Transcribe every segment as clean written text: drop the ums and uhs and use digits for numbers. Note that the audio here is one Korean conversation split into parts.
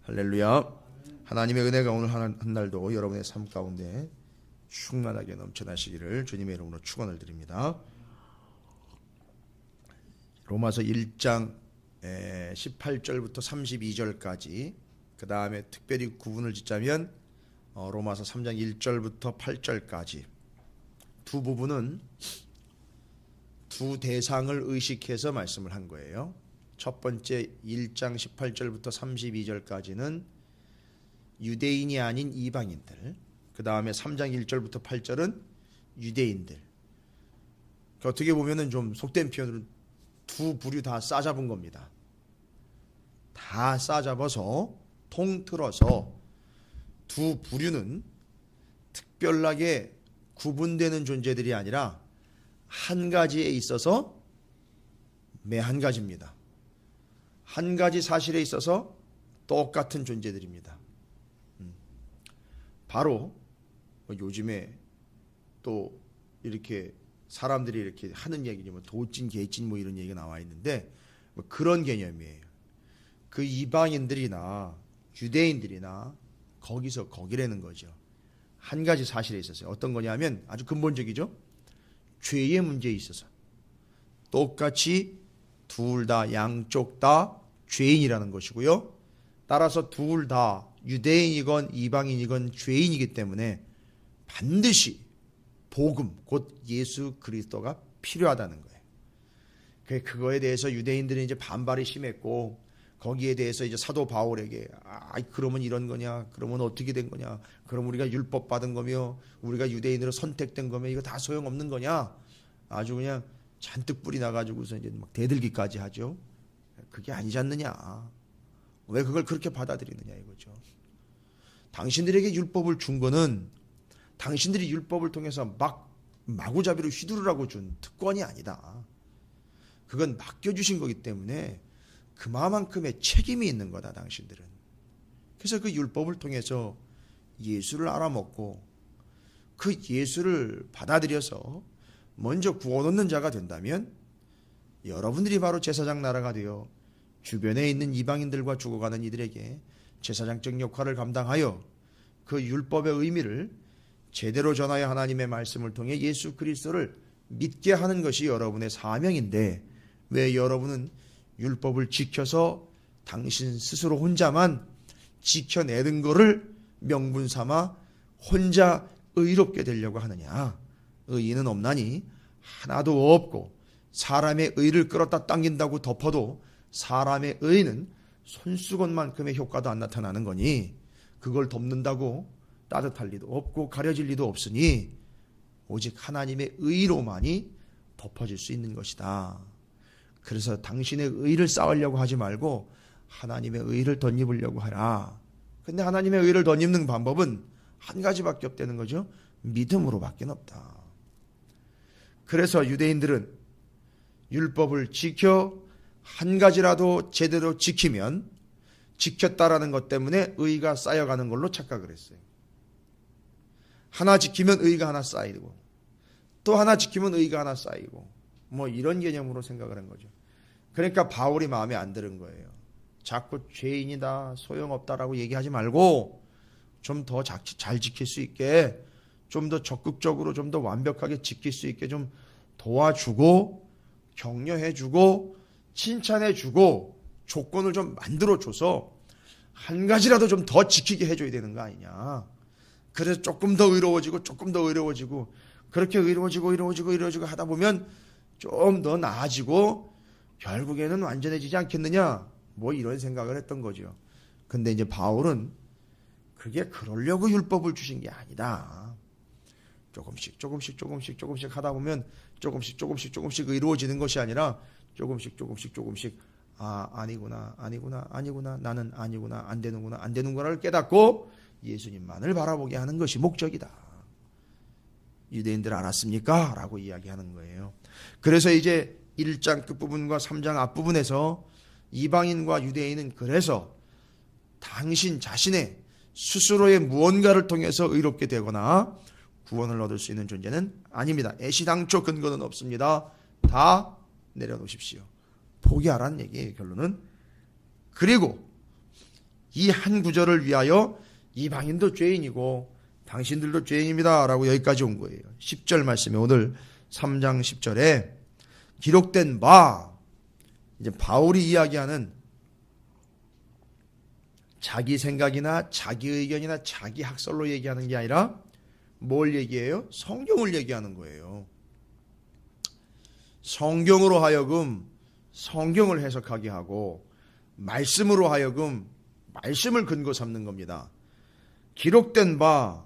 할렐루야. 하나님의 은혜가 오늘 한 날도 여러분의 삶 가운데 충만하게 넘쳐나시기를 주님의 이름으로 축원을 드립니다. 로마서 1장 18절부터 32절까지, 그 다음에 특별히 구분을 짓자면 로마서 3장 1절부터 8절까지 두 부분은 두 대상을 의식해서 말씀을 한 거예요. 첫 번째 1장 18절부터 32절까지는 유대인이 아닌 이방인들, 그 다음에 3장 1절부터 8절은 유대인들. 어떻게 보면은 좀 속된 표현으로 두 부류 다 싸잡은 겁니다. 다 싸잡아서 통틀어서 두 부류는 특별하게 구분되는 존재들이 아니라 한 가지에 있어서 매 한 가지입니다. 한 가지 사실에 있어서 똑같은 존재들입니다. 바로 요즘에 또 이렇게 사람들이 이렇게 하는 얘기죠. 뭐 도찐, 개찐 뭐 이런 얘기가 나와 있는데 뭐 그런 개념이에요. 그 이방인들이나 유대인들이나 거기서 거기라는 거죠. 한 가지 사실에 있어서요. 어떤 거냐면 아주 근본적이죠. 죄의 문제에 있어서 똑같이 둘 다, 양쪽 다 죄인이라는 것이고요. 따라서 둘 다 유대인이건 이방인이건 죄인이기 때문에 반드시 복음, 곧 예수 그리스도가 필요하다는 거예요. 그거에 대해서 유대인들은 이제 반발이 심했고, 거기에 대해서 이제 사도 바울에게 그러면 이런 거냐, 그러면 어떻게 된 거냐, 그럼 우리가 율법 받은 거며 우리가 유대인으로 선택된 거며 이거 다 소용없는 거냐, 아주 그냥 잔뜩 뿌리 나가지고서 이제 막 대들기까지 하죠. 그게 아니지 않느냐, 왜 그걸 그렇게 받아들이느냐 이거죠. 당신들에게 율법을 준 거는 당신들이 율법을 통해서 막 마구잡이로 휘두르라고 준 특권이 아니다. 그건 맡겨주신 거기 때문에 그만큼의 책임이 있는 거다, 당신들은. 그래서 그 율법을 통해서 예수를 알아먹고 그 예수를 받아들여서 먼저 구원 얻는 자가 된다면 여러분들이 바로 제사장 나라가 되어 주변에 있는 이방인들과 죽어가는 이들에게 제사장적 역할을 감당하여 그 율법의 의미를 제대로 전하여 하나님의 말씀을 통해 예수 그리스도를 믿게 하는 것이 여러분의 사명인데, 왜 여러분은 율법을 지켜서 당신 스스로 혼자만 지켜내는 것을 명분 삼아 혼자 의롭게 되려고 하느냐? 의인은 없나니 하나도 없고, 사람의 의를 끌었다 당긴다고 덮어도 사람의 의는 손수건만큼의 효과도 안 나타나는 거니, 그걸 덮는다고 따뜻할 리도 없고 가려질 리도 없으니 오직 하나님의 의로만이 덮어질 수 있는 것이다. 그래서 당신의 의를 쌓으려고 하지 말고 하나님의 의를 덧입으려고 하라. 근데 하나님의 의를 덧입는 방법은 한 가지밖에 없다는 거죠. 믿음으로밖에 없다. 그래서 유대인들은 율법을 지켜 한 가지라도 제대로 지키면 지켰다라는 것 때문에 의가 쌓여가는 걸로 착각을 했어요. 하나 지키면 의가 하나 쌓이고, 또 하나 지키면 의가 하나 쌓이고, 뭐 이런 개념으로 생각을 한 거죠. 그러니까 바울이 마음에 안 드는 거예요. 자꾸 죄인이다, 소용없다라고 얘기하지 말고 좀 더 잘 지킬 수 있게, 좀 더 적극적으로, 좀 더 완벽하게 지킬 수 있게 좀 도와주고 격려해주고 칭찬해주고 조건을 좀 만들어줘서 한 가지라도 좀 더 지키게 해줘야 되는 거 아니냐. 그래서 조금 더 의로워지고 조금 더 의로워지고, 그렇게 의로워지고 하다 보면 좀 더 나아지고 결국에는 완전해지지 않겠느냐, 뭐 이런 생각을 했던 거죠. 근데 이제 바울은 그게 그러려고 율법을 주신 게 아니다. 조금씩 하다 보면 조금씩 의로워지는 것이 아니라 조금씩 아니구나, 나는 아니구나, 안 되는구나를 깨닫고 예수님만을 바라보게 하는 것이 목적이다. 유대인들 알았습니까? 라고 이야기하는 거예요. 그래서 이제 1장 끝부분과 3장 앞부분에서 이방인과 유대인은 그래서 당신 자신의 스스로의 무언가를 통해서 의롭게 되거나 구원을 얻을 수 있는 존재는 아닙니다. 애시당초 근거는 없습니다. 다 내려놓으십시오. 포기하라는 얘기예요, 결론은. 그리고 이 한 구절을 위하여 이방인도 죄인이고 당신들도 죄인입니다 라고 여기까지 온 거예요. 10절 말씀에 오늘 3장 10절에 기록된 바, 이제 바울이 이야기하는 자기 생각이나 자기 의견이나 자기 학설로 얘기하는 게 아니라 뭘 얘기해요? 성경을 얘기하는 거예요. 성경으로 하여금 성경을 해석하게 하고 말씀으로 하여금 말씀을 근거 삼는 겁니다. 기록된 바,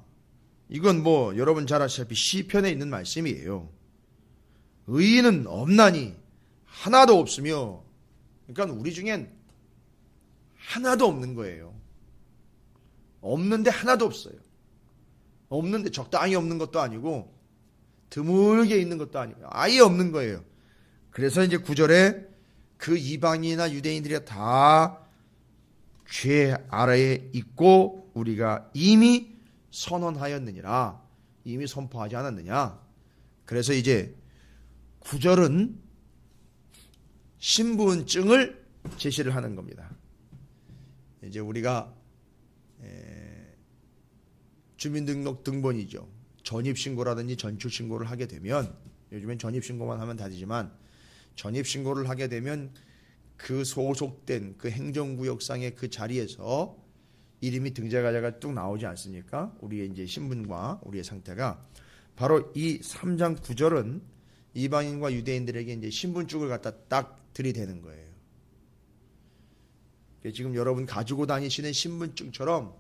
이건 뭐 여러분 잘 아시다시피 시편에 있는 말씀이에요. 의인은 없나니 하나도 없으며, 그러니까 우리 중엔 하나도 없는 거예요. 없는데 하나도 없어요. 없는데 적당히 없는 것도 아니고 드물게 있는 것도 아니고 아예 없는 거예요. 그래서 이제 9절에 그 이방인이나 유대인들이 다 죄 아래에 있고 우리가 이미 선언하였느니라, 이미 선포하지 않았느냐. 그래서 이제 9절은 신분증을 제시를 하는 겁니다. 이제 우리가 주민등록 등본이죠. 전입신고라든지 전출신고를 하게 되면, 요즘엔 전입신고만 하면 다 되지만 전입신고를 하게 되면 그 소속된 그 행정구역상의 그 자리에서 이름이 등재가자가 뚝 나오지 않습니까? 우리의 이제 신분과 우리의 상태가, 바로 이 3장 9절은 이방인과 유대인들에게 이제 신분증을 갖다 딱 들이대는 거예요. 지금 여러분 가지고 다니시는 신분증처럼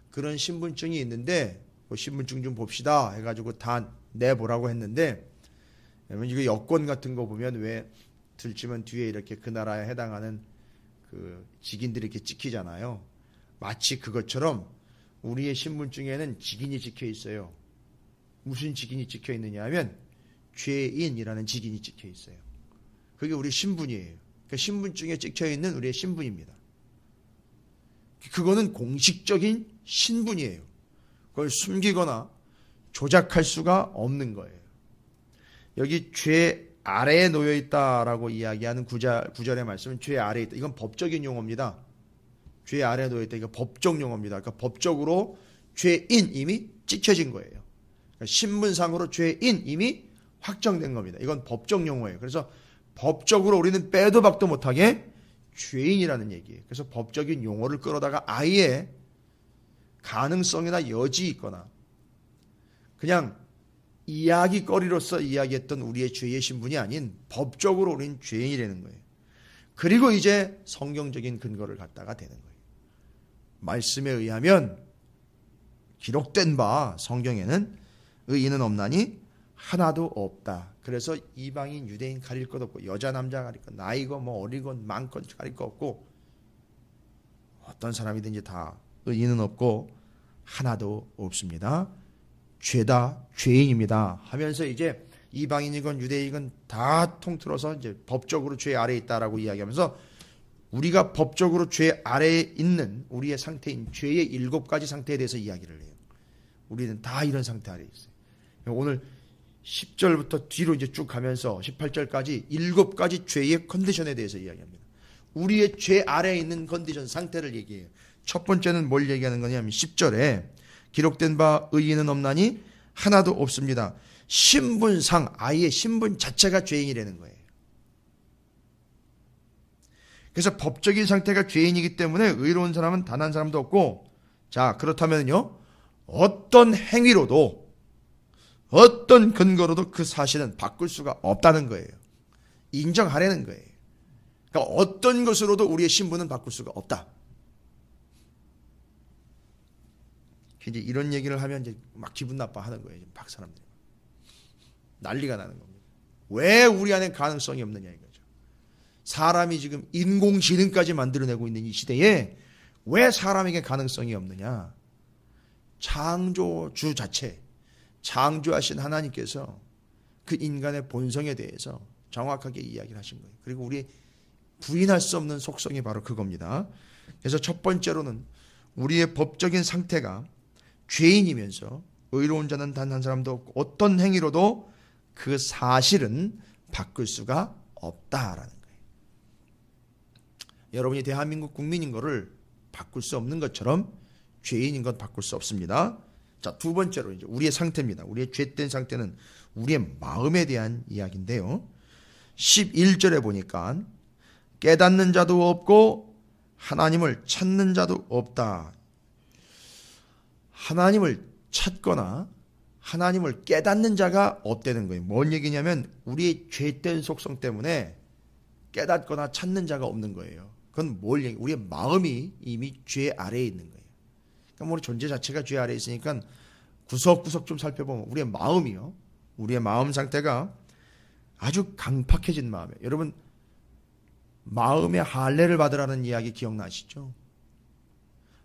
그런 신분증이 있는데, 그 신분증 좀 봅시다 해가지고 다 내보라고 했는데, 이거 여권 같은 거 보면 왜 들치면 뒤에 이렇게 그 나라에 해당하는 그 직인들이 이렇게 찍히잖아요. 마치 그것처럼 우리의 신분증에는 직인이 찍혀 있어요. 무슨 직인이 찍혀 있느냐 하면 죄인이라는 직인이 찍혀 있어요. 그게 우리 신분이에요. 그러니까 신분증에 찍혀 있는 우리의 신분입니다. 그거는 공식적인 신분이에요. 그걸 숨기거나 조작할 수가 없는 거예요. 여기 죄 아래에 놓여 있다라고 이야기하는 9절의 말씀은 죄 아래에 있다. 이건 법적인 용어입니다. 죄 아래에 놓여 있다. 이거 법적 용어입니다. 그러니까 법적으로 죄인 이미 찍혀진 거예요. 그러니까 신분상으로 죄인 이미 확정된 겁니다. 이건 법적 용어예요. 그래서 법적으로 우리는 빼도 박도 못하게 죄인이라는 얘기예요. 그래서 법적인 용어를 끌어다가 아예 가능성이나 여지 있거나 그냥 이야기거리로서 이야기했던 우리의 죄의 신분이 아닌 법적으로 우리는 죄인이라는 거예요. 그리고 이제 성경적인 근거를 갖다가 되는 거예요. 말씀에 의하면 기록된 바 성경에는 의인은 없나니 하나도 없다. 그래서 이방인 유대인 가릴 것 없고 여자 남자 가릴 것, 나이건 뭐 어리건 많건 가릴 것 없고 어떤 사람이든지 다 의인은 없고 하나도 없습니다. 죄다 죄인입니다 하면서 이제 이방인이건 유대인이건 다 통틀어서 이제 법적으로 죄 아래에 있다라고 이야기하면서 우리가 법적으로 죄 아래에 있는 우리의 상태인 죄의 7가지 상태에 대해서 이야기를 해요. 우리는 다 이런 상태 아래에 있어요. 오늘 10절부터 뒤로 이제 쭉 가면서 18절까지 7가지 죄의 컨디션에 대해서 이야기합니다. 우리의 죄 아래에 있는 컨디션 상태를 얘기해요. 첫 번째는 뭘 얘기하는 거냐면 10절에 기록된 바 의인은 없나니 하나도 없습니다. 신분상 아예 신분 자체가 죄인이라는 거예요. 그래서 법적인 상태가 죄인이기 때문에 의로운 사람은 단 한 사람도 없고, 자 그렇다면요 어떤 행위로도 어떤 근거로도 그 사실은 바꿀 수가 없다는 거예요. 인정하라는 거예요. 그러니까 어떤 것으로도 우리의 신분은 바꿀 수가 없다. 이제 이런 얘기를 하면 이제 막 기분 나빠하는 거예요. 막 사람들이 난리가 나는 겁니다. 왜 우리 안에 가능성이 없느냐 이거죠. 사람이 지금 인공지능까지 만들어내고 있는 이 시대에 왜 사람에게 가능성이 없느냐? 창조주 자체, 창조하신 하나님께서 그 인간의 본성에 대해서 정확하게 이야기를 하신 거예요. 그리고 우리 부인할 수 없는 속성이 바로 그겁니다. 그래서 첫 번째로는 우리의 법적인 상태가 죄인이면서 의로운 자는 단 한 사람도 없고 어떤 행위로도 그 사실은 바꿀 수가 없다라는 거예요. 여러분이 대한민국 국민인 거를 바꿀 수 없는 것처럼 죄인인 건 바꿀 수 없습니다. 자, 두 번째로 이제 우리의 상태입니다. 우리의 죄된 상태는 우리의 마음에 대한 이야기인데요. 11절에 보니까 깨닫는 자도 없고 하나님을 찾는 자도 없다. 하나님을 찾거나 하나님을 깨닫는 자가 없다는 거예요. 뭔 얘기냐면 우리의 죄된 속성 때문에 깨닫거나 찾는 자가 없는 거예요. 그건 뭘 얘기? 우리의 마음이 이미 죄 아래에 있는 거예요. 그러니까 우리 존재 자체가 죄 아래에 있으니까 구석구석 좀 살펴보면 우리의 마음이요. 우리의 마음 상태가 아주 강팍해진 마음이에요. 여러분 마음의 할례를 받으라는 이야기 기억나시죠?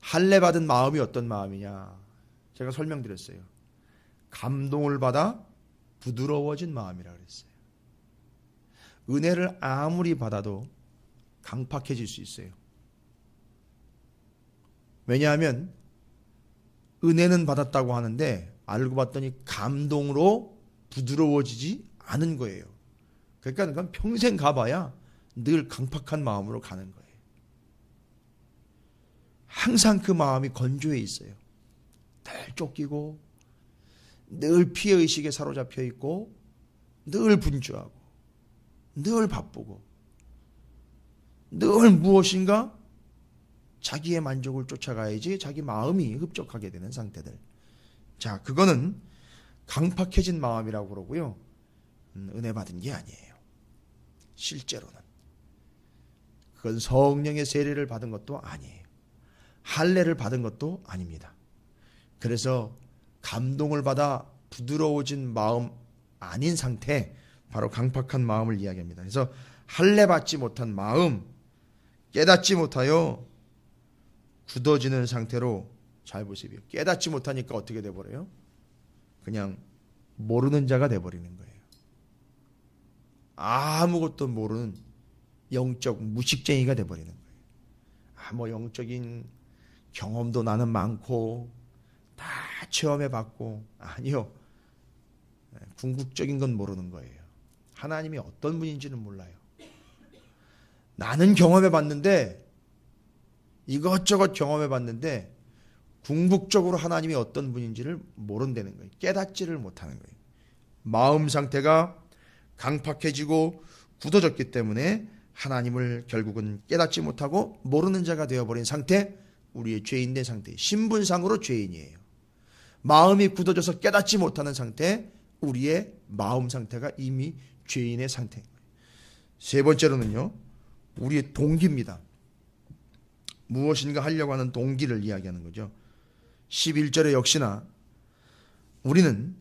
할례 받은 마음이 어떤 마음이냐? 제가 설명드렸어요. 감동을 받아 부드러워진 마음이라 그랬어요. 은혜를 아무리 받아도 강팍해질 수 있어요. 왜냐하면 은혜는 받았다고 하는데 알고 봤더니 감동으로 부드러워지지 않은 거예요. 그러니까 그건 평생 가봐야 늘 강팍한 마음으로 가는 거예요. 항상 그 마음이 건조해 있어요. 늘 쫓기고 늘 피해의식에 사로잡혀 있고 늘 분주하고 늘 바쁘고 늘 무엇인가 자기의 만족을 쫓아가야지 자기 마음이 흡족하게 되는 상태들. 자, 그거는 강팍해진 마음이라고 그러고요. 은혜 받은 게 아니에요. 실제로는. 그건 성령의 세례를 받은 것도 아니에요. 할례를 받은 것도 아닙니다. 그래서 감동을 받아 부드러워진 마음 아닌 상태, 바로 강팍한 마음을 이야기합니다. 그래서 할례 받지 못한 마음, 깨닫지 못하여 굳어지는 상태로, 잘 보세요. 깨닫지 못하니까 어떻게 돼버려요? 그냥 모르는 자가 돼버리는 거예요. 아무것도 모르는 영적 무식쟁이가 돼버리는 거예요. 뭐 영적인 경험도 나는 많고 다 체험해봤고, 아니요. 궁극적인 건 모르는 거예요. 하나님이 어떤 분인지는 몰라요. 나는 경험해봤는데, 이것저것 경험해봤는데 궁극적으로 하나님이 어떤 분인지를 모른다는 거예요. 깨닫지를 못하는 거예요. 마음 상태가 강팍해지고 굳어졌기 때문에 하나님을 결국은 깨닫지 못하고 모르는 자가 되어버린 상태, 우리의 죄인된 상태, 신분상으로 죄인이에요. 마음이 굳어져서 깨닫지 못하는 상태, 우리의 마음 상태가 이미 죄인의 상태인 거예요. 세 번째로는요, 우리의 동기입니다. 무엇인가 하려고 하는 동기를 이야기하는 거죠. 11절에 역시나 우리는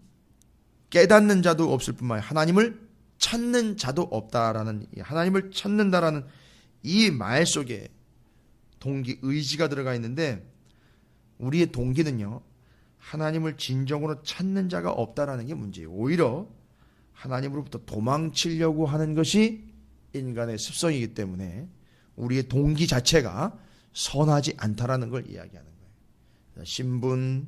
깨닫는 자도 없을 뿐만 아니라 하나님을 찾는 자도 없다라는, 하나님을 찾는다라는 이 말 속에 동기, 의지가 들어가 있는데, 우리의 동기는요, 하나님을 진정으로 찾는 자가 없다라는 게 문제예요. 오히려 하나님으로부터 도망치려고 하는 것이 인간의 습성이기 때문에 우리의 동기 자체가 선하지 않다라는 걸 이야기하는 거예요. 신분,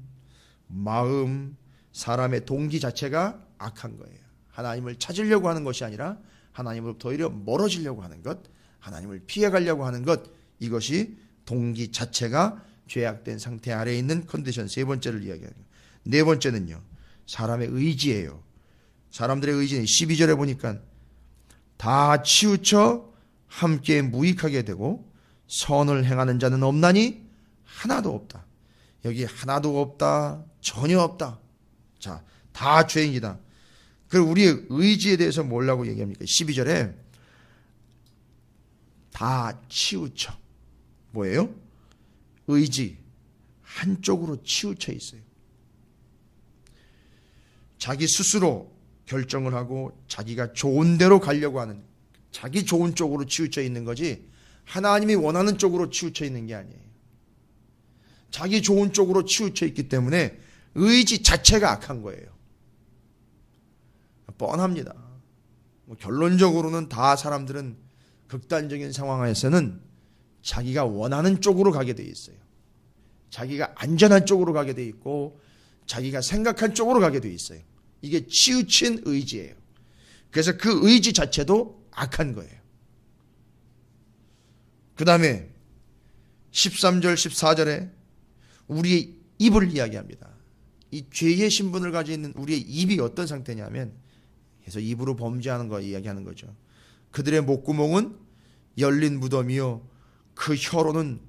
마음, 사람의 동기 자체가 악한 거예요. 하나님을 찾으려고 하는 것이 아니라 하나님으로부터 오히려 멀어지려고 하는 것, 하나님을 피해가려고 하는 것, 이것이 동기 자체가 죄악된 상태 아래에 있는 컨디션. 세 번째를 이야기하는 거예요. 네 번째는요, 사람의 의지예요. 사람들의 의지는 12절에 보니까 다 치우쳐 함께 무익하게 되고 선을 행하는 자는 없나니 하나도 없다. 여기 하나도 없다, 전혀 없다. 자, 다 죄인이다. 그리고 우리의 의지에 대해서 뭐라고 얘기합니까? 12절에 다 치우쳐. 뭐예요? 의지 한쪽으로 치우쳐 있어요. 자기 스스로 결정을 하고 자기가 좋은 대로 가려고 하는, 자기 좋은 쪽으로 치우쳐 있는 거지 하나님이 원하는 쪽으로 치우쳐 있는 게 아니에요. 자기 좋은 쪽으로 치우쳐 있기 때문에 의지 자체가 악한 거예요. 뻔합니다. 결론적으로는 다 사람들은 극단적인 상황에서는 자기가 원하는 쪽으로 가게 돼 있어요. 자기가 안전한 쪽으로 가게 돼 있고 자기가 생각한 쪽으로 가게 돼 있어요. 이게 치우친 의지예요. 그래서 그 의지 자체도 악한 거예요. 그 다음에 13절 14절에 우리의 입을 이야기합니다. 이 죄의 신분을 가지고 있는 우리의 입이 어떤 상태냐면, 그래서 입으로 범죄하는 거 이야기하는 거죠. 그들의 목구멍은 열린 무덤이요 그 혀로는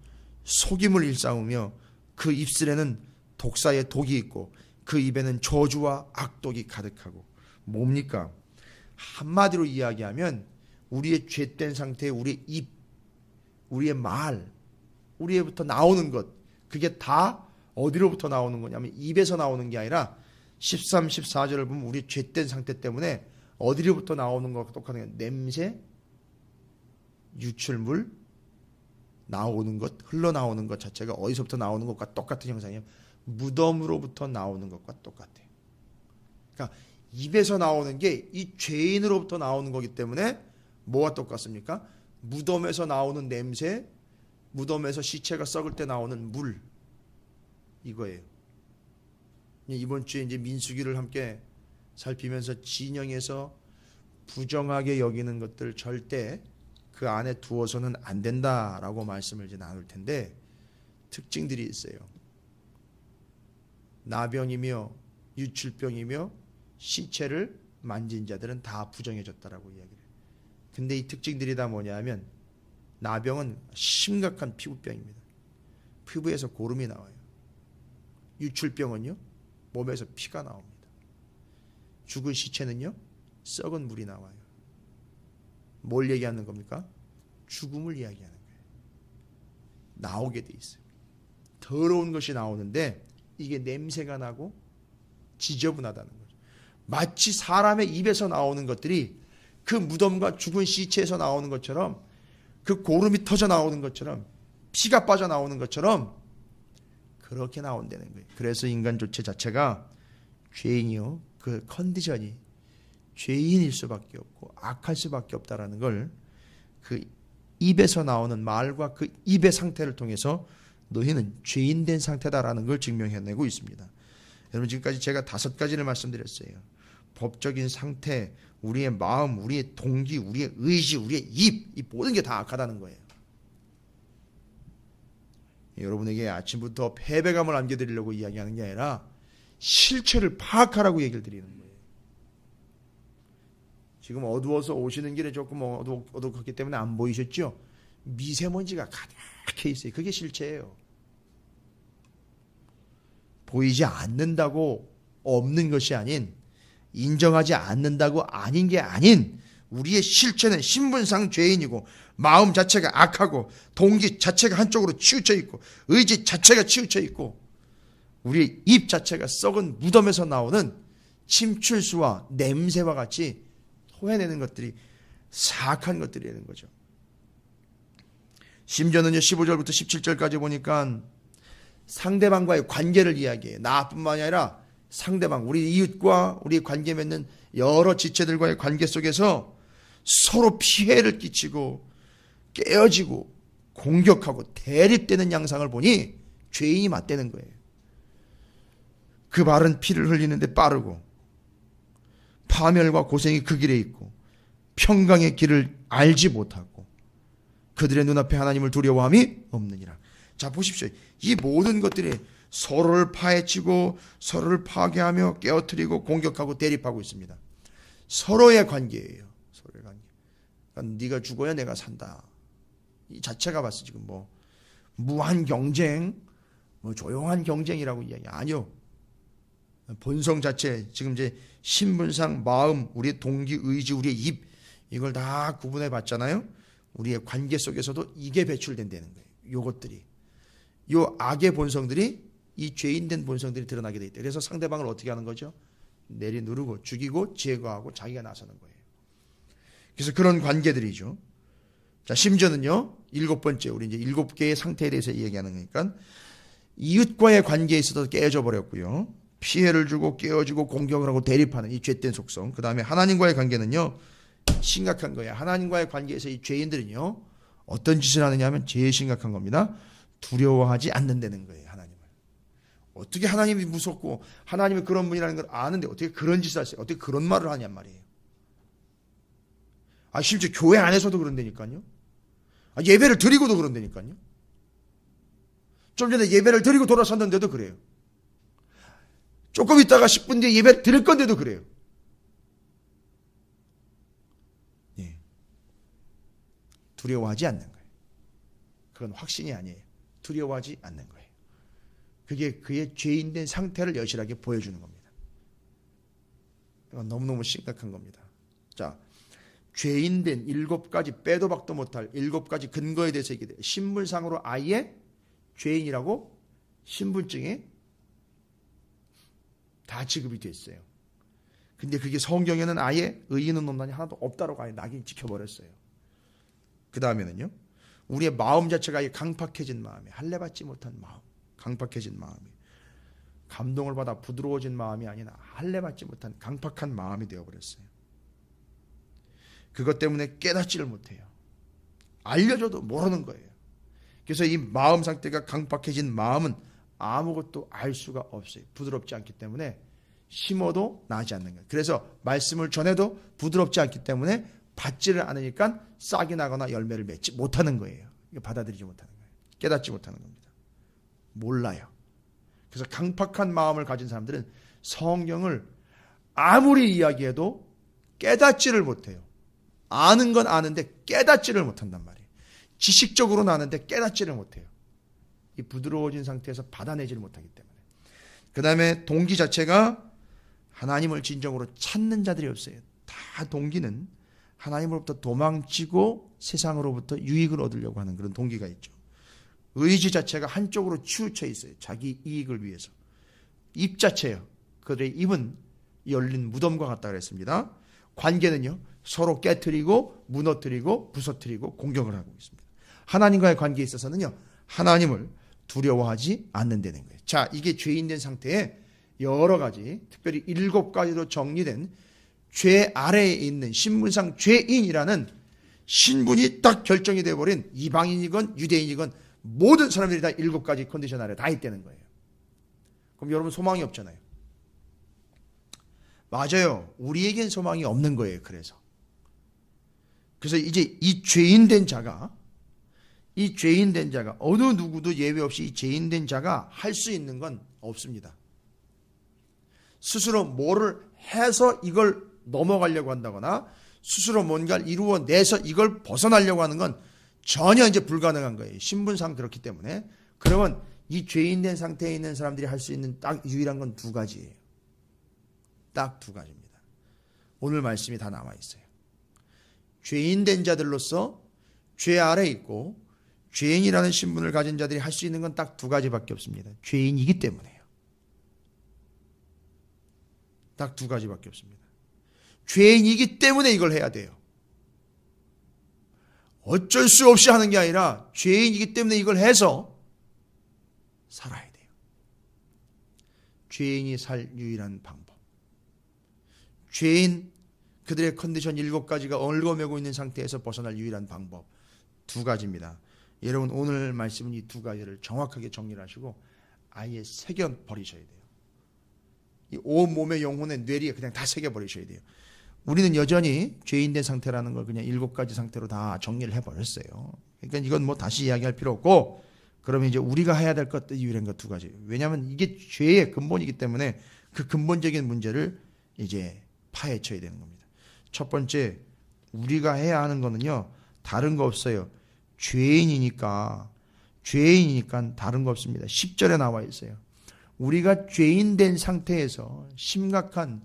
속임을 일삼으며 그 입술에는 독사의 독이 있고 그 입에는 저주와 악독이 가득하고. 뭡니까? 한마디로 이야기하면 우리의 죄된 상태에 우리의 입, 우리의 말, 우리에부터 나오는 것, 그게 다 어디로부터 나오는 거냐면 입에서 나오는 게 아니라 13, 14절을 보면 우리 죄된 상태 때문에 어디로부터 나오는 것과 똑같은 게 냄새, 유출물, 나오는 것, 흘러나오는 것 자체가 어디서부터 나오는 것과 똑같은 형상이에요. 무덤으로부터 나오는 것과 똑같아요. 그러니까 입에서 나오는 게 이 죄인으로부터 나오는 거기 때문에 뭐와 똑같습니까? 무덤에서 나오는 냄새, 무덤에서 시체가 썩을 때 나오는 물, 이거예요. 이번 주에 이제 민수기를 함께 살피면서 진영에서 부정하게 여기는 것들 절대 그 안에 두어서는 안 된다라고 말씀을 이제 나눌 텐데, 특징들이 있어요. 나병이며 유출병이며 시체를 만진 자들은 다 부정해졌다라고 이야기를 해요. 근데 이 특징들이 다 뭐냐면, 나병은 심각한 피부병입니다. 피부에서 고름이 나와요. 유출병은요, 몸에서 피가 나옵니다. 죽은 시체는요, 썩은 물이 나와요. 뭘 얘기하는 겁니까? 죽음을 이야기하는 거예요. 나오게 돼 있어요. 더러운 것이 나오는데 이게 냄새가 나고 지저분하다는 거죠. 마치 사람의 입에서 나오는 것들이 그 무덤과 죽은 시체에서 나오는 것처럼, 그 고름이 터져 나오는 것처럼, 피가 빠져 나오는 것처럼 그렇게 나온다는 거예요. 그래서 인간 조체 자체가 죄인이요, 그 컨디션이 죄인일 수밖에 없고 악할 수밖에 없다라는 걸 그 입에서 나오는 말과 그 입의 상태를 통해서 너희는 죄인된 상태다라는 걸 증명해내고 있습니다. 여러분, 지금까지 제가 5가지를 말씀드렸어요. 법적인 상태, 우리의 마음, 우리의 동기, 우리의 의지, 우리의 입, 이 모든 게 다 악하다는 거예요. 여러분에게 아침부터 패배감을 안겨드리려고 이야기하는 게 아니라 실체를 파악하라고 얘기를 드리는 거예요. 지금 어두워서 오시는 길에 조금 어둑었기 때문에 안 보이셨죠? 미세먼지가 가득해 있어요. 그게 실체예요. 보이지 않는다고 없는 것이 아닌, 인정하지 않는다고 아닌 게 아닌, 우리의 실체는 신분상 죄인이고 마음 자체가 악하고 동기 자체가 한쪽으로 치우쳐 있고 의지 자체가 치우쳐 있고 우리의 입 자체가 썩은 무덤에서 나오는 침출수와 냄새와 같이 토해내는 것들이 사악한 것들이라는 거죠. 심지어는 15절부터 17절까지 보니까 상대방과의 관계를 이야기해요. 나뿐만이 아니라 상대방, 우리 이웃과 우리 관계 맺는 여러 지체들과의 관계 속에서 서로 피해를 끼치고 깨어지고 공격하고 대립되는 양상을 보니 죄인이 맞대는 거예요. 그 발은 피를 흘리는데 빠르고 파멸과 고생이 그 길에 있고 평강의 길을 알지 못하고 그들의 눈앞에 하나님을 두려워함이 없느니라. 자, 보십시오. 이 모든 것들이 서로를 파헤치고 서로를 파괴하며 깨어뜨리고 공격하고 대립하고 있습니다. 서로의 관계예요. 서로의 관계. 그러니까 네가 죽어야 내가 산다. 이 자체가 봤어 지금 뭐 무한 경쟁, 뭐 조용한 경쟁이라고 이야기 아니요. 본성 자체, 지금 이제 신분상 마음, 우리의 동기, 의지, 우리의 입, 이걸 다 구분해 봤잖아요. 우리의 관계 속에서도 이게 배출된다는 거예요. 요것들이, 요 악의 본성들이, 이 죄인된 본성들이 드러나게 돼 있다. 그래서 상대방을 어떻게 하는 거죠? 내리누르고 죽이고 제거하고 자기가 나서는 거예요. 그래서 그런 관계들이죠. 자, 심지어는요, 7번째, 우리 이제 7개의 상태에 대해서 얘기하는 거니까, 이웃과의 관계에 있어서 깨져 버렸고요. 피해를 주고 깨어지고 공격을 하고 대립하는 이 죄된 속성. 그 다음에 하나님과의 관계는요, 심각한 거예요. 하나님과의 관계에서 이 죄인들은요, 어떤 짓을 하느냐 하면 제일 심각한 겁니다. 두려워하지 않는다는 거예요. 하나님을. 어떻게 하나님이 무섭고 하나님이 그런 분이라는 걸 아는데 어떻게 그런 짓을 하세요? 어떻게 그런 말을 하냔 말이에요. 심지어 교회 안에서도 그런다니까요. 예배를 드리고도 그런다니까요. 좀 전에 예배를 드리고 돌아섰는데도 그래요. 조금 있다가 10분 뒤에 예배 드릴 건데도 그래요. 예. 두려워하지 않는 거예요. 그건 확신이 아니에요. 두려워하지 않는 거예요. 그게 그의 죄인된 상태를 여실하게 보여주는 겁니다. 이건 너무너무 심각한 겁니다. 자, 죄인된 7가지 빼도 박도 못할 7가지 근거에 대해서 얘기해요. 신분상으로 아예 죄인이라고 신분증에 다 지급이 됐어요. 근데 그게 성경에는 아예 의인은 없나니 하나도 없다라고 아예 낙인 찍혀버렸어요. 그 다음에는요, 우리의 마음 자체가 아예 강팍해진 마음이, 할례받지 못한 마음, 강팍해진 마음이, 감동을 받아 부드러워진 마음이 아니라 할례받지 못한 강팍한 마음이 되어버렸어요. 그것 때문에 깨닫지를 못해요. 알려줘도 모르는 거예요. 그래서 이 마음 상태가 강팍해진 마음은 아무것도 알 수가 없어요. 부드럽지 않기 때문에 심어도 나지 않는 거예요. 그래서 말씀을 전해도 부드럽지 않기 때문에 받지를 않으니까 싹이 나거나 열매를 맺지 못하는 거예요. 이거 받아들이지 못하는 거예요. 깨닫지 못하는 겁니다. 몰라요. 그래서 강팍한 마음을 가진 사람들은 성경을 아무리 이야기해도 깨닫지를 못해요. 아는 건 아는데 깨닫지를 못한단 말이에요. 지식적으로는 아는데 깨닫지를 못해요. 이 부드러워진 상태에서 받아내지를 못하기 때문에. 그 다음에 동기 자체가 하나님을 진정으로 찾는 자들이 없어요. 다 동기는 하나님으로부터 도망치고 세상으로부터 유익을 얻으려고 하는 그런 동기가 있죠. 의지 자체가 한쪽으로 치우쳐 있어요. 자기 이익을 위해서. 입 자체요. 그들의 입은 열린 무덤과 같다 그랬습니다. 관계는요, 서로 깨트리고 무너뜨리고 부서뜨리고 공격을 하고 있습니다. 하나님과의 관계에 있어서는요, 하나님을 두려워하지 않는다는 거예요. 자, 이게 죄인된 상태에 여러 가지, 특별히 7가지로 정리된 죄 아래에 있는 신분상 죄인이라는 신분이 딱 결정이 되어버린 이방인이건 유대인이건 모든 사람들이 다 7가지 컨디션 아래 다 있다는 거예요. 그럼 여러분 소망이 없잖아요. 맞아요. 우리에겐 소망이 없는 거예요. 그래서 이제 이 죄인된 자가 어느 누구도 예외 없이 이 죄인된 자가 할 수 있는 건 없습니다. 스스로 뭐를 해서 이걸 넘어가려고 한다거나 스스로 뭔가를 이루어내서 이걸 벗어나려고 하는 건 전혀 이제 불가능한 거예요. 신분상 그렇기 때문에. 그러면 이 죄인된 상태에 있는 사람들이 할 수 있는 딱 유일한 건 2가지예요. 딱 2가지입니다. 오늘 말씀이 다 남아 있어요. 죄인된 자들로서 죄 아래 있고 죄인이라는 신분을 가진 자들이 할 수 있는 건 딱 2가지밖에 없습니다. 죄인이기 때문에요. 딱 2가지밖에 없습니다. 죄인이기 때문에 이걸 해야 돼요. 어쩔 수 없이 하는 게 아니라 죄인이기 때문에 이걸 해서 살아야 돼요. 죄인이 살 유일한 방법. 죄인, 그들의 컨디션 7가지가 얽어매고 있는 상태에서 벗어날 유일한 방법 2가지입니다. 여러분 오늘 말씀은 이 2가지를 정확하게 정리를 하시고 아예 새겨버리셔야 돼요. 이 온몸의 영혼의 뇌리에 그냥 다 새겨버리셔야 돼요. 우리는 여전히 죄인된 상태라는 걸 그냥 7가지 상태로 다 정리를 해버렸어요. 그러니까 이건 뭐 다시 이야기할 필요 없고, 그러면 이제 우리가 해야 될 것 유일한 것 2가지. 왜냐하면 이게 죄의 근본이기 때문에 그 근본적인 문제를 이제 파헤쳐야 되는 겁니다. 첫 번째, 우리가 해야 하는 거는요, 다른 거 없어요. 죄인이니까 다른 거 없습니다. 10절에 나와 있어요. 우리가 죄인된 상태에서 심각한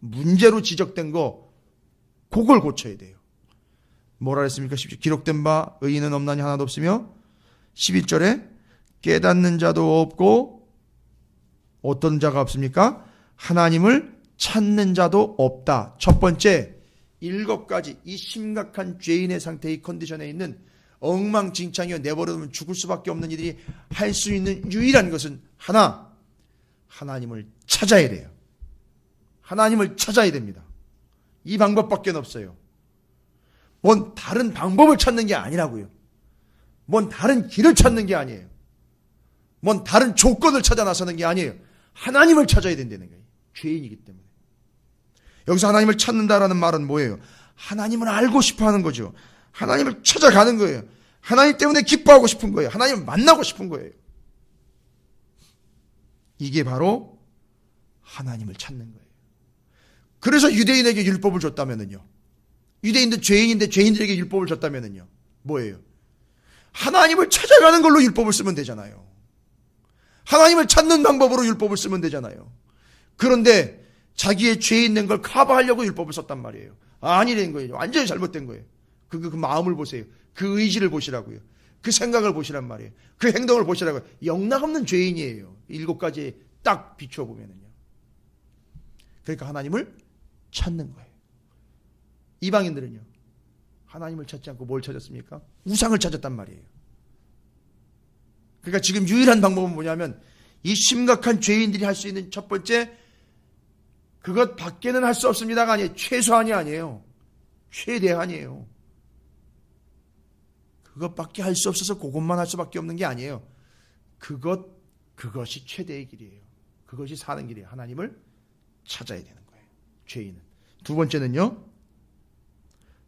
문제로 지적된 거, 그걸 고쳐야 돼요. 뭐라 했습니까? 기록된 바 의인은 없나니 하나도 없으며, 11절에 깨닫는 자도 없고 어떤 자가 없습니까? 하나님을 찾는 자도 없다. 첫 번째, 7가지 이 심각한 죄인의 상태의 컨디션에 있는 엉망진창이어 내버려두면 죽을 수밖에 없는 이들이 할 수 있는 유일한 것은 하나님을 찾아야 돼요. 하나님을 찾아야 됩니다. 이 방법밖에 없어요. 뭔 다른 방법을 찾는 게 아니라고요. 뭔 다른 길을 찾는 게 아니에요. 뭔 다른 조건을 찾아 나서는 게 아니에요. 하나님을 찾아야 된다는 거예요. 죄인이기 때문에. 여기서 하나님을 찾는다라는 말은 뭐예요? 하나님을 알고 싶어 하는 거죠. 하나님을 찾아가는 거예요. 하나님 때문에 기뻐하고 싶은 거예요. 하나님을 만나고 싶은 거예요. 이게 바로 하나님을 찾는 거예요. 그래서 유대인에게 율법을 줬다면은요. 유대인도 죄인인데 죄인들에게 율법을 줬다면은요. 뭐예요? 하나님을 찾아가는 걸로 율법을 쓰면 되잖아요. 하나님을 찾는 방법으로 율법을 쓰면 되잖아요. 그런데 자기의 죄 있는 걸 커버하려고 율법을 썼단 말이에요. 아니라는 거예요. 완전히 잘못된 거예요. 그 마음을 보세요. 그 의지를 보시라고요. 그 생각을 보시란 말이에요. 그 행동을 보시라고요. 영락없는 죄인이에요. 7가지 딱 비춰보면은요. 그러니까 하나님을 찾는 거예요. 이방인들은요. 하나님을 찾지 않고 뭘 찾았습니까? 우상을 찾았단 말이에요. 그러니까 지금 유일한 방법은 뭐냐면 이 심각한 죄인들이 할 수 있는 첫 번째, 그것 밖에는 할 수 없습니다가 아니에요. 최소한이 아니에요. 최대한이에요. 그것밖에 할 수 없어서 그것만 할 수밖에 없는 게 아니에요. 그것이 최대의 길이에요. 그것이 사는 길이에요. 하나님을 찾아야 되는 거예요. 죄인은. 두 번째는요.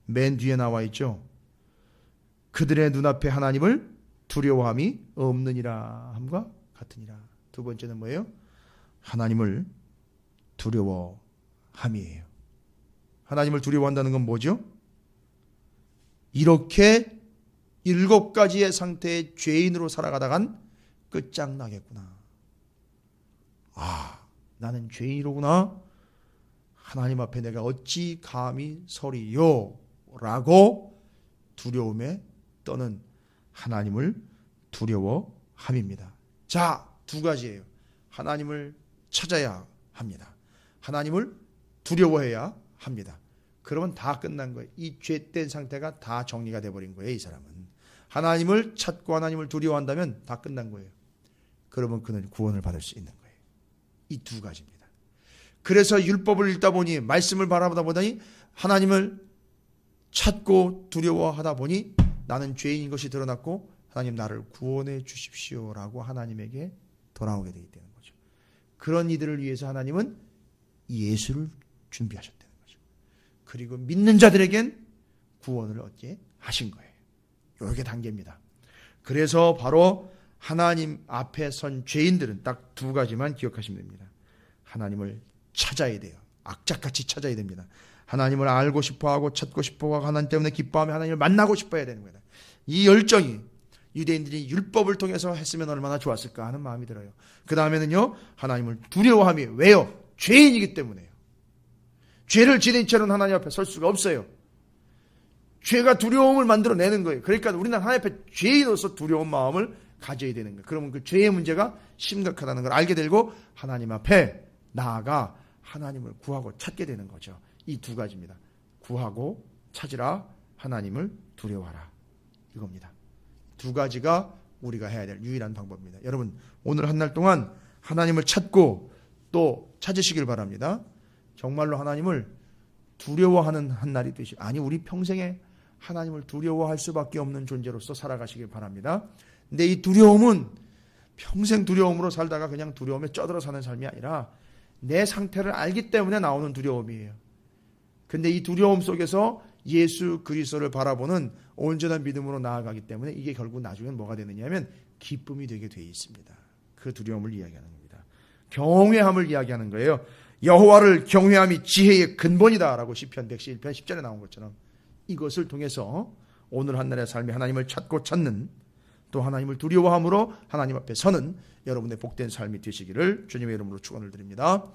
맨 뒤에 나와 있죠. 그들의 눈앞에 하나님을 두려워함이 없느니라 함과 같으니라. 두 번째는 뭐예요? 하나님을 두려워함이에요. 하나님을 두려워한다는 건 뭐죠? 이렇게 7가지의 상태의 죄인으로 살아가다간 끝장나겠구나. 나는 죄인이로구나. 하나님 앞에 내가 어찌 감히 서리요? 라고 두려움에 떠는 하나님을 두려워함입니다. 자, 2가지예요. 하나님을 찾아야 합니다. 하나님을 두려워해야 합니다. 그러면 다 끝난 거예요. 이 죄된 상태가 다 정리가 돼버린 거예요. 이 사람은. 하나님을 찾고 하나님을 두려워한다면 다 끝난 거예요. 그러면 그는 구원을 받을 수 있는 거예요. 이 2가지입니다. 그래서 율법을 읽다 보니, 말씀을 바라보다 보니, 하나님을 찾고 두려워하다 보니 나는 죄인인 것이 드러났고 하나님 나를 구원해 주십시오라고 하나님에게 돌아오게 되기 때문인 거죠. 그런 이들을 위해서 하나님은 예수를 준비하셨다는 거죠. 그리고 믿는 자들에겐 구원을 얻게 하신 거예요. 이게 단계입니다. 그래서 바로 하나님 앞에 선 죄인들은 딱 2가지만 기억하시면 됩니다. 하나님을 찾아야 돼요. 악착같이 찾아야 됩니다. 하나님을 알고 싶어하고 찾고 싶어하고 하나님 때문에 기뻐하며 하나님을 만나고 싶어야 되는 거예요. 이 열정이 유대인들이 율법을 통해서 했으면 얼마나 좋았을까 하는 마음이 들어요. 그 다음에는요, 하나님을 두려워함이 왜요? 죄인이기 때문에요. 죄를 지닌 채로는 하나님 앞에 설 수가 없어요. 죄가 두려움을 만들어내는 거예요. 그러니까 우리는 하나님 앞에 죄인으로서 두려운 마음을 가져야 되는 거예요. 그러면 그 죄의 문제가 심각하다는 걸 알게 되고 하나님 앞에 나아가 하나님을 구하고 찾게 되는 거죠. 이 2가지입니다. 구하고 찾으라, 하나님을 두려워하라. 이겁니다. 2가지가 우리가 해야 될 유일한 방법입니다. 여러분, 오늘 한 날 동안 하나님을 찾고 또 찾으시길 바랍니다. 정말로 하나님을 두려워하는 한 날이 아니, 우리 평생에 하나님을 두려워할 수밖에 없는 존재로서 살아가시길 바랍니다. 근데 이 두려움은 평생 두려움으로 살다가 그냥 두려움에 쩌들어 사는 삶이 아니라 내 상태를 알기 때문에 나오는 두려움이에요. 근데 이 두려움 속에서 예수 그리스도를 바라보는 온전한 믿음으로 나아가기 때문에 이게 결국 나중엔 뭐가 되느냐 하면 기쁨이 되게 돼 있습니다. 그 두려움을 이야기하는 겁니다. 경외함을 이야기하는 거예요. 여호와를 경외함이 지혜의 근본이다라고 시편 111편 10절에 나온 것처럼 이것을 통해서 오늘 한날의 삶이 하나님을 찾고 찾는, 또 하나님을 두려워함으로 하나님 앞에 서는 여러분의 복된 삶이 되시기를 주님의 이름으로 축원을 드립니다.